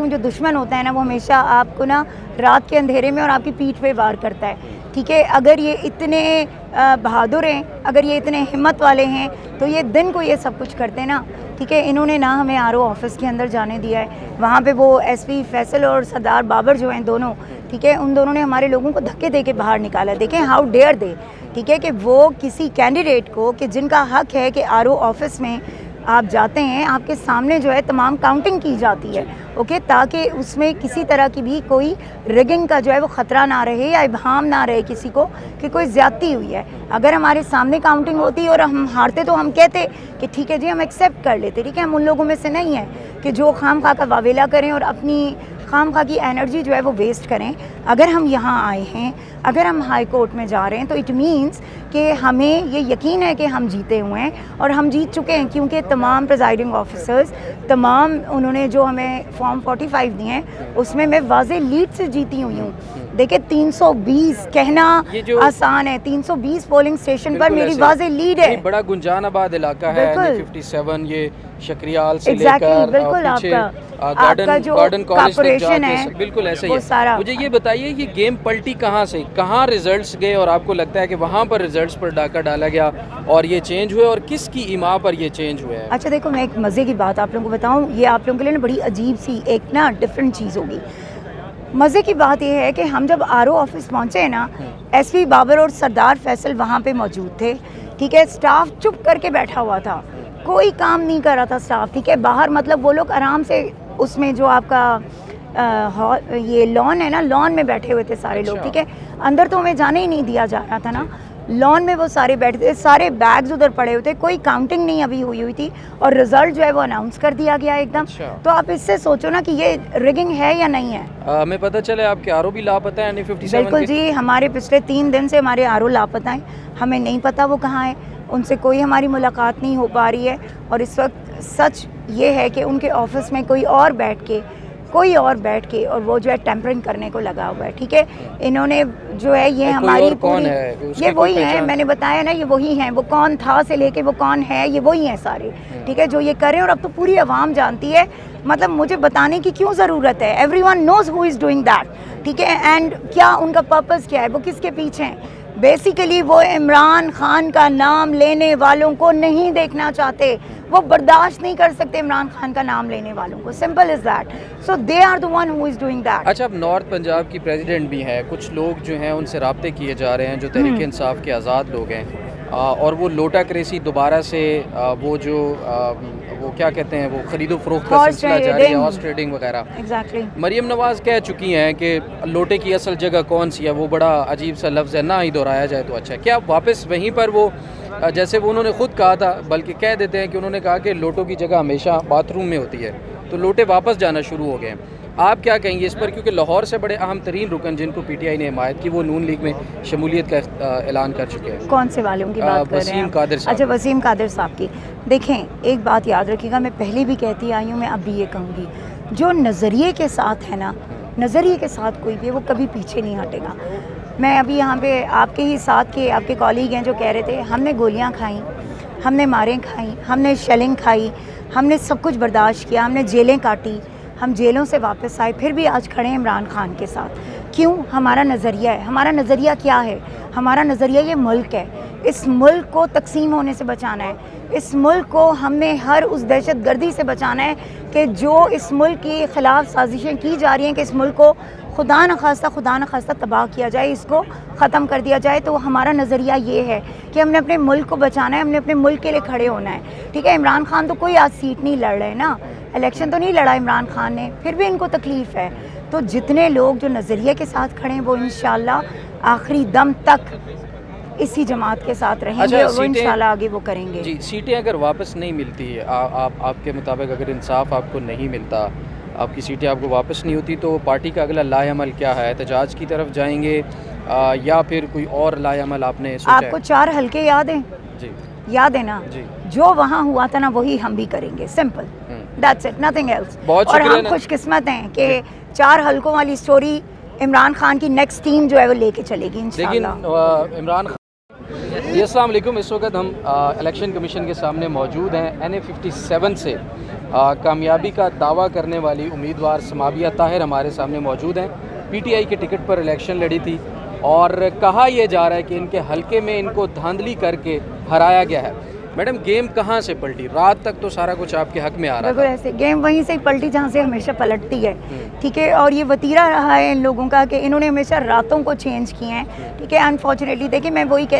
हूँ, जो दुश्मन होता है ना वो हमेशा आपको ना रात के अंधेरे में और आपकी पीठ पे वार करता है, ठीक है। अगर ये इतने बहादुर हैं, अगर ये इतने हिम्मत वाले हैं, तो ये दिन को ये सब कुछ करते हैं ना, ठीक है। इन्होंने ना हमें आरओ ऑफिस के अंदर जाने दिया है, वहाँ पे वो एसपी फैसल और सरदार बाबर जो हैं दोनों, ठीक है, उन दोनों ने हमारे लोगों को धक्के दे के बाहर निकाला। देखें हाउ डेयर दे, ठीक है, कि वो किसी कैंडिडेट को, कि जिनका हक है कि आरओ ऑफिस में आप जाते हैं, आपके सामने जो है तमाम काउंटिंग की जाती है, ओके, ताकि उसमें किसी तरह की भी कोई रिगिंग का जो है वो ख़तरा ना रहे या इबहाम ना रहे किसी को कि कोई ज़्यादती हुई है। अगर हमारे सामने काउंटिंग होती और हम हारते तो हम कहते कि ठीक है जी, हम एक्सेप्ट कर लेते, ठीक है। हम उन लोगों में से नहीं हैं कि जो खाम खा का वावेला करें और अपनी खाम खा की एनर्जी जो है वो वेस्ट करें। अगर हम यहाँ आए हैं, अगर हम हाई कोर्ट में जा रहे हैं, तो इट मीन्स कि हमें ये यकीन है कि हम जीते हुए हैं और हम जीत चुके हैं, क्योंकि तमाम प्रिजाइडिंग ऑफिसर्स, तमाम उन्होंने जो हमें फॉर्म 45 दिए हैं उसमें मैं वाज़े लीड से जीती हुई हूँ। देखिए 320 कहना आसान है, 320 पोलिंग स्टेशन पर मेरी वाज़े लीड है। बड़ा गुंजानाबाद इलाका है, 57 ये शक्रियाल से लेकर बिल्कुल आपका जो कॉर्पोरेशन है, बिल्कुल ऐसे ही है। मुझे ये बताइए कि गेम पलटी कहाँ से, कहाँ रिजल्ट्स गए और आपको लगता है कि वहाँ पर रिजल्ट्स पर डाका डाला गया और ये चेंज हुए, और किसकी इमा पर ये चेंज हुए हैं? अच्छा देखो, मैं एक मज़े की बात आप लोगों को बताऊँ, ये आप लोगों के लिए ना बड़ी अजीब सी एक ना डिफरेंट चीज़ होगी। मज़े की बात यह है कि हम जब आरओ ऑफिस पहुँचे ना, एसपी बाबर और सरदार फैसल वहाँ पे मौजूद थे, ठीक है। स्टाफ चुप करके बैठा हुआ था, कोई काम नहीं कर रहा था स्टाफ, ठीक है। बाहर मतलब वो लोग आराम से उसमें जो आपका ये लॉन है ना, लॉन में बैठे हुए थे सारे लोग, ठीक है। अंदर तो हमें जाने ही नहीं दिया जा रहा था ना, लॉन में वो सारे बैठे थे, सारे बैग्स उधर पड़े हुए थे, कोई काउंटिंग नहीं अभी हुई थी और रिजल्ट जो है वो अनाउंस कर दिया गया एकदम। तो आप इससे सोचो ना कि ये रिगिंग है या नहीं है। हमें पता चले आपके आरओ भी लापता है, 57 बिल्कुल जी, हमारे पिछले 3 दिन से हमारे आरओ लापता हैं, हमें नहीं पता वो कहाँ है, उनसे कोई हमारी मुलाकात नहीं हो पा रही है। और इस वक्त सच ये है कि उनके ऑफिस में कोई और बैठ के और वो जो है टेम्परिंग करने को लगा हुआ है, ठीक है। इन्होंने जो है ये हमारी पूरी, ये वही है, मैंने बताया ना, ये वही हैं, वो कौन था से लेके वो कौन है, ये वही हैं सारे, ठीक है, जो ये कर रहे हैं। और अब तो पूरी आवाम जानती है, मतलब मुझे बताने की क्यों ज़रूरत है, everyone knows who is doing that, ठीक है। एंड क्या उनका पर्पस क्या है, वो किसके पीछे हैं। बेसिकली वो इमरान खान का नाम लेने वालों को नहीं देखना चाहते, वो बर्दाश्त नहीं कर सकते इमरान खान का नाम लेने वालों को, simple is that. So they are the one who is doing that. अच्छा, अब नॉर्थ पंजाब की प्रेसिडेंट भी हैं, कुछ लोग जो हैं उनसे राब्ते किए जा रहे हैं जो तहरीक इंसाफ के आज़ाद लोग हैं, और वो लोटा क्रेसी दोबारा से वो जो वो क्या कहते हैं, वो खरीदो फरोख्त का सिलसिला जारी है, हॉर्स ट्रेडिंग वगैरह। एग्जैक्टली। मरियम नवाज़ कह चुकी हैं कि लोटे की असल जगह कौन सी है, वो बड़ा अजीब सा लफ्ज़ है, ना ही दोहराया जाए तो अच्छा है। क्या वापस वहीं पर वो, जैसे वो उन्होंने ख़ुद कहा था, बल्कि कह देते हैं कि उन्होंने कहा कि लोटों की जगह हमेशा बाथरूम में होती है, तो लोटे वापस जाना शुरू हो गए। आप क्या कहेंगे इस पर, क्योंकि लाहौर से बड़े अहम तरीन रुकन जिनको पीटीआई ने हिमायत की, वो नून लीग में शमूलियत का ऐलान कर चुके हैं। कौन से वालों की बात कर रहे हैं? वसीम कादिर साहब। अच्छा, वसीम कादिर साहब की। देखें, एक बात याद रखिएगा, मैं पहले भी कहती आई हूँ, मैं अब भी ये कहूँगी, जो नज़रिए के साथ है ना, नज़रिए के साथ कोई भी है वो कभी पीछे नहीं हटेगा। मैं अभी यहाँ पे आपके ही साथ के आपके कॉलीग हैं जो कह रहे थे हमने गोलियाँ खाई, हमने मारें खाई, हमने शेलिंग खाई, हमने सब कुछ बर्दाश्त किया, हमने जेलें काटी, हम जेलों से वापस आए, फिर भी आज खड़े हैं इमरान खान के साथ। क्यों? हमारा नज़रिया है। हमारा नज़रिया क्या है? हमारा नज़रिया ये मुल्क है, इस मुल्क को तकसीम होने से बचाना है, इस मुल्क को हमने हर उस दहशत गर्दी से बचाना है कि जो इस मुल्क के ख़िलाफ़ साजिशें की जा रही हैं कि इस मुल्क को खुदा न खास्ता तबाह किया जाए, इसको ख़त्म कर दिया जाए। तो हमारा नज़रिया ये है कि हमने अपने मुल्क को बचाना है, हमने अपने मुल्क के लिए खड़े होना है, ठीक है। इमरान खान तो कोई आज सीट नहीं लड़ रहे ना, इलेक्शन तो नहीं लड़ा इमरान खान ने, फिर भी इनको तकलीफ़ है। तो जितने लोग जो नज़रिए के साथ खड़े हैं वो इंशाअल्लाह आखिरी दम तक इसी जमात के साथ रहेंगे और वो इंशाल्लाह आगे वो करेंगे। जी, सीटें अगर वापस नहीं मिलती है, आपके मुताबिक अगर इंसाफ आपको नहीं मिलता, आपकी सीटें आपको वापस नहीं होती, तो पार्टी का अगला लाएअमल क्या है? एहतजाज की तरफ जाएंगे या फिर कोई और लाएअमल आपने सोचा है? आपको 4 हल्के याद हैं? जी याद है ना जी। जो वहाँ हुआ था ना वही हम भी करेंगे, simple, that's it, nothing else. और हम खुशकिस्मत हैं कि 4 हल्कों वाली स्टोरी इमरान खान की नेक्स्ट टीम जो है वो लेके चलेगी इंशाल्लाह। लेकिन इमरान जी अस्सलाम वालेकुम। इस वक्त हम इलेक्शन कमीशन के सामने मौजूद हैं। NA 57 से कामयाबी का दावा करने वाली उम्मीदवार समाबिया ताहिर हमारे सामने मौजूद हैं। PTI के टिकट पर इलेक्शन लड़ी थी और कहा यह जा रहा है कि इनके हलके में इनको धांधली करके हराया गया है। मैडम गेम कहाँ से पलटी? रात तक तो सारा कुछ आपके हक में आ रहा बिल्कुल था। ऐसे गेम वहीं से ही पलटी जहाँ से हमेशा पलटती है, ठीक है। और ये वतीरा रहा है इन लोगों का कि इन्होंने हमेशा रातों को चेंज किए हैं, ठीक है। अनफॉर्चुनेटली देखिए मैं वही कहती